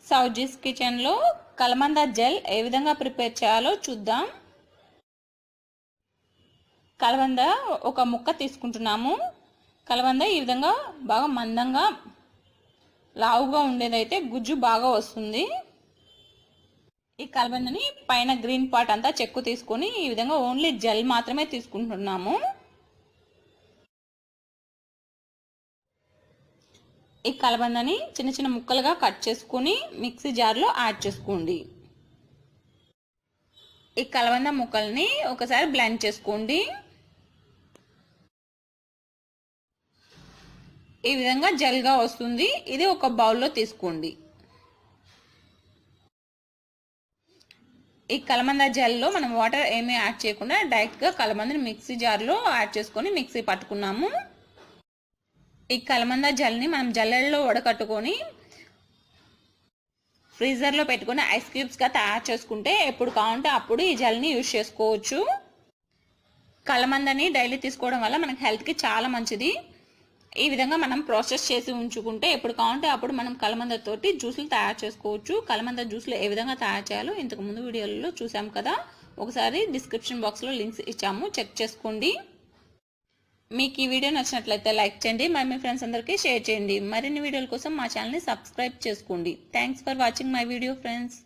సౌజీస్ కిచెన్లో కలమంద జెల్ ఏ విధంగా ప్రిపేర్ చేయాలో చూద్దాం. కలబంద ఒక ముక్క తీసుకుంటున్నాము. కలబంద ఈ విధంగా బాగా మందంగా లావుగా ఉండేదైతే గుజ్జు బాగా వస్తుంది. ఈ కలబందని పైన గ్రీన్ పార్ట్ అంతా చెక్కు తీసుకొని ఈ విధంగా ఓన్లీ జెల్ మాత్రమే తీసుకుంటున్నాము. ఈ కలబందని చిన్న చిన్న ముక్కలుగా కట్ చేసుకొని మిక్సీ జార్లో యాడ్ చేసుకోండి. ఈ కలబంద ముక్కల్ని ఒకసారి బ్లెండ్ చేసుకోండి. ఈ విధంగా జెల్గా వస్తుంది. ఇది ఒక బౌల్లో తీసుకోండి. ఈ కలబంద జెల్లో మనం వాటర్ ఏమీ యాడ్ చేయకుండా డైరెక్ట్గా కలబందని మిక్సీ జార్లో యాడ్ చేసుకొని మిక్సీ పట్టుకున్నాము. ఈ కలబంద జెల్ని మనం జల్లెడలో వడకట్టుకొని ఫ్రీజర్లో పెట్టుకొని ఐస్ క్యూబ్స్గా తయారు చేసుకుంటే ఎప్పుడు కావాలంటే అప్పుడు ఈ జెల్ని యూజ్ చేసుకోవచ్చు. కలబందని డైలీ తీసుకోవడం వల్ల మనకి హెల్త్కి చాలా మంచిది. ఈ విధంగా మనం ప్రాసెస్ చేసి ఉంచుకుంటే ఎప్పుడు కావాలంటే అప్పుడు మనం కలబందతోటి జ్యూసులు తయారు చేసుకోవచ్చు. కలబంద జ్యూసులు ఏ విధంగా తయారు చేయాలో ఇంతకు ముందు వీడియోలలో చూసాం కదా, ఒకసారి డిస్క్రిప్షన్ బాక్స్లో లింక్స్ ఇచ్చాము, చెక్ చేసుకోండి. మీకు ఈ వీడియో నచ్చినట్లయితే లైక్ చేయండి, మరి మీ ఫ్రెండ్స్ అందరికీ షేర్ చేయండి. మరిన్ని వీడియోల కోసం మా ఛానల్ని సబ్స్క్రైబ్ చేసుకోండి. Thanks for watching my video friends.